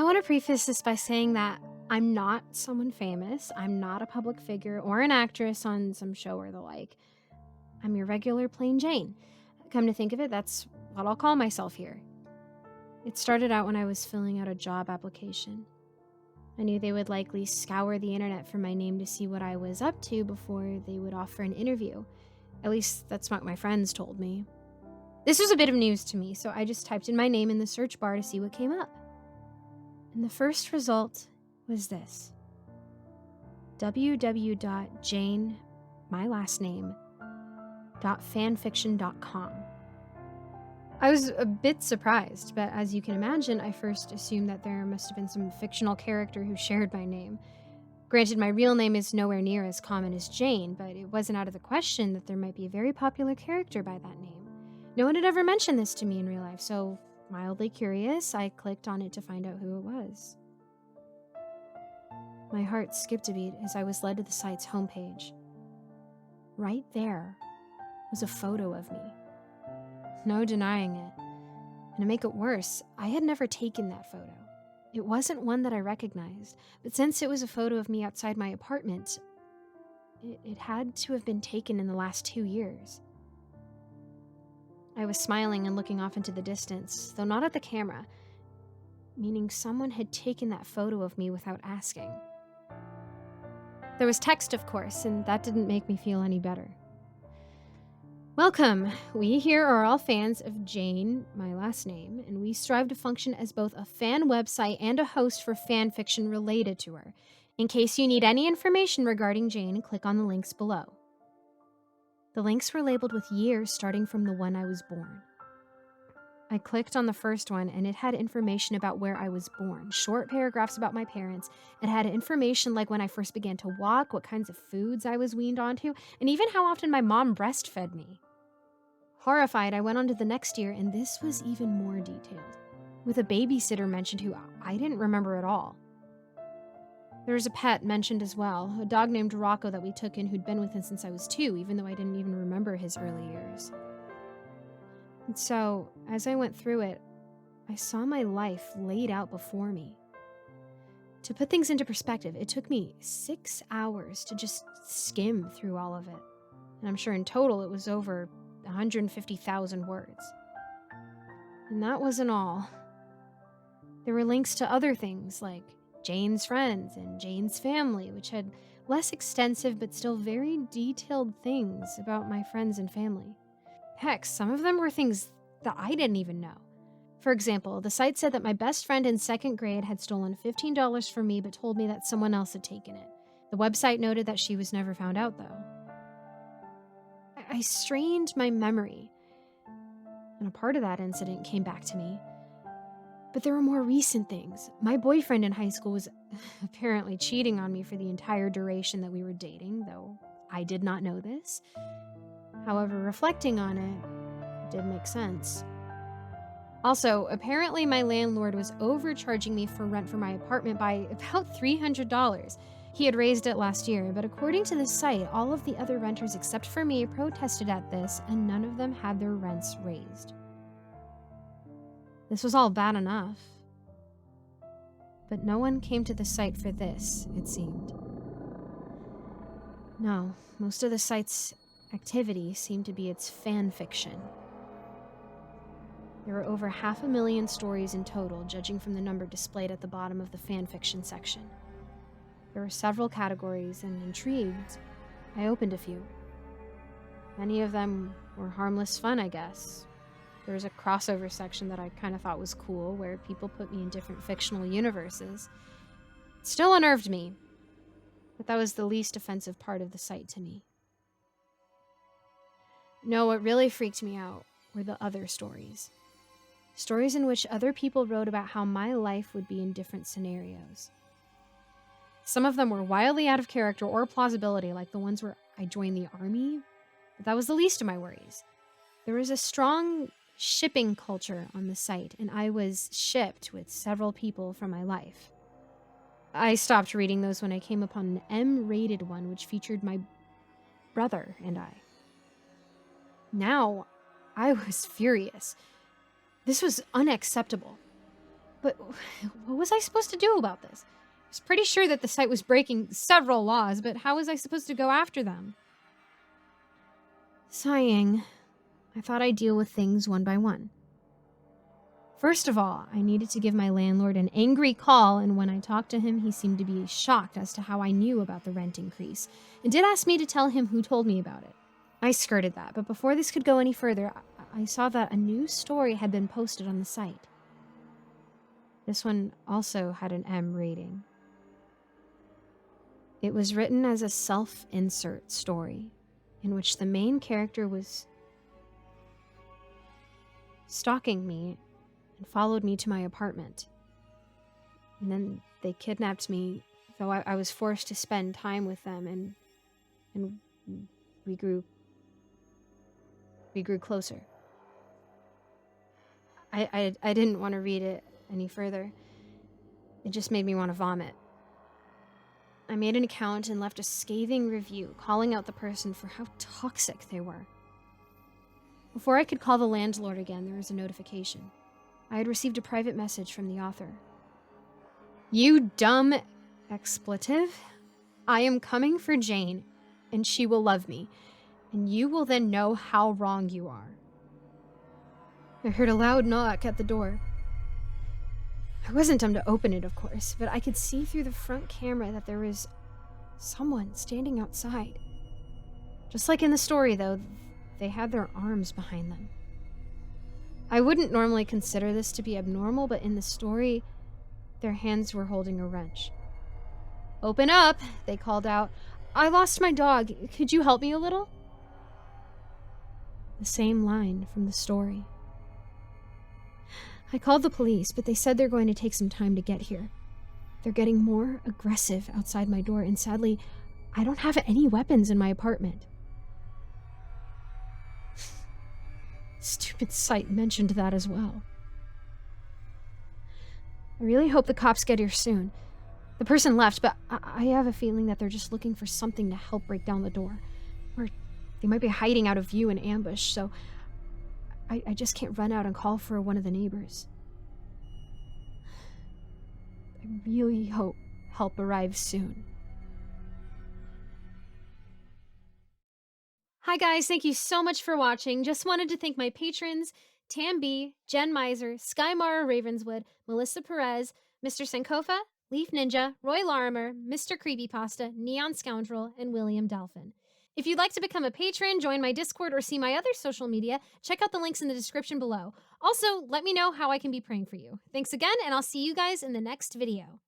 want to preface this by saying that I'm not someone famous. I'm not a public figure or an actress on some show or the like. I'm your regular plain Jane. Come to think of it, that's what I'll call myself here. It started out when I was filling out a job application. I knew they would likely scour the internet for my name to see what I was up to before they would offer an interview. At least that's what my friends told me. This was a bit of news to me, so I just typed in my name in the search bar to see what came up. And the first result was this: www.jane, my last name, .fanfiction.com. I was a bit surprised, but as you can imagine, I first assumed that there must have been some fictional character who shared my name. Granted, my real name is nowhere near as common as Jane, but it wasn't out of the question that there might be a very popular character by that name. No one had ever mentioned this to me in real life, so mildly curious, I clicked on it to find out who it was. My heart skipped a beat as I was led to the site's homepage. Right there was a photo of me. No denying it. And to make it worse, I had never taken that photo. It wasn't one that I recognized, but since it was a photo of me outside my apartment, it had to have been taken in the last 2 years. I was smiling and looking off into the distance, though not at the camera, meaning someone had taken that photo of me without asking. There was text, of course, and that didn't make me feel any better. Welcome. We here are all fans of Jane, my last name, and we strive to function as both a fan website and a host for fan fiction related to her. In case you need any information regarding Jane, click on the links below. The links were labeled with years starting from the one I was born. I clicked on the first one and it had information about where I was born, short paragraphs about my parents. It had information like when I first began to walk, what kinds of foods I was weaned onto, and even how often my mom breastfed me. Horrified, I went on to the next year, and this was even more detailed, with a babysitter mentioned who I didn't remember at all. There was a pet mentioned as well, a dog named Rocco that we took in who'd been with us since I was 2, even though I didn't even remember his early years. And so, as I went through it, I saw my life laid out before me. To put things into perspective, it took me 6 hours to just skim through all of it, and I'm sure in total it was over 150,000 words. And that wasn't all. There were links to other things like Jane's friends and Jane's family, which had less extensive but still very detailed things about my friends and family. Heck, some of them were things that I didn't even know. For example, the site said that my best friend in 2nd grade had stolen $15 from me but told me that someone else had taken it. The website noted that she was never found out, though. I strained my memory, and a part of that incident came back to me. But there were more recent things. My boyfriend in high school was apparently cheating on me for the entire duration that we were dating, though I did not know this. However, reflecting on it did make sense. Also, apparently my landlord was overcharging me for rent for my apartment by about $300. He had raised it last year, but according to the site, all of the other renters except for me protested at this, and none of them had their rents raised. This was all bad enough. But no one came to the site for this, it seemed. No, most of the site's activity seemed to be its fan fiction. There were over 500,000 stories in total, judging from the number displayed at the bottom of the fan fiction section. There were several categories, and intrigued, I opened a few. Many of them were harmless fun, I guess. There was a crossover section that I kind of thought was cool, where people put me in different fictional universes. It still unnerved me, but that was the least offensive part of the site to me. No, what really freaked me out were the other stories. Stories in which other people wrote about how my life would be in different scenarios. Some of them were wildly out of character or plausibility, like the ones where I joined the army, but that was the least of my worries. There was a strong shipping culture on the site, and I was shipped with several people from my life. I stopped reading those when I came upon an M-rated one, which featured my brother and I. Now, I was furious. This was unacceptable. But what was I supposed to do about this? I was pretty sure that the site was breaking several laws, but how was I supposed to go after them? Sighing, I thought I'd deal with things one by one. First of all, I needed to give my landlord an angry call, and when I talked to him, he seemed to be shocked as to how I knew about the rent increase, and did ask me to tell him who told me about it. I skirted that, but before this could go any further, I saw that a new story had been posted on the site. This one also had an M rating. It was written as a self-insert story, in which the main character was stalking me and followed me to my apartment. And then they kidnapped me, though I was forced to spend time with them, and we grew closer. I didn't want to read it any further. It just made me want to vomit. I made an account and left a scathing review, calling out the person for how toxic they were. Before I could call the landlord again, there was a notification. I had received a private message from the author. "You dumb expletive. I am coming for Jane, and she will love me, and you will then know how wrong you are." I heard a loud knock at the door. I wasn't dumb to open it, of course, but I could see through the front camera that there was someone standing outside. Just like in the story, though, they had their arms behind them. I wouldn't normally consider this to be abnormal, but in the story, their hands were holding a wrench. "Open up," they called out. "I lost my dog. Could you help me a little?" The same line from the story. I called the police, but they said they're going to take some time to get here. They're getting more aggressive outside my door, and sadly, I don't have any weapons in my apartment. Stupid site mentioned that as well. I really hope the cops get here soon. The person left, but I have a feeling that they're just looking for something to help break down the door. Or they might be hiding out of view in ambush, so I just can't run out and call for one of the neighbors. I really hope help arrives soon. Hi guys, thank you so much for watching. Just wanted to thank my patrons, Tam B, Jen Miser, Sky Mara Ravenswood, Melissa Perez, Mr. Sankofa, Leaf Ninja, Roy Larimer, Mr. Creepypasta, Neon Scoundrel, and William Delphin. If you'd like to become a patron, join my Discord, or see my other social media, check out the links in the description below. Also, let me know how I can be praying for you. Thanks again, and I'll see you guys in the next video.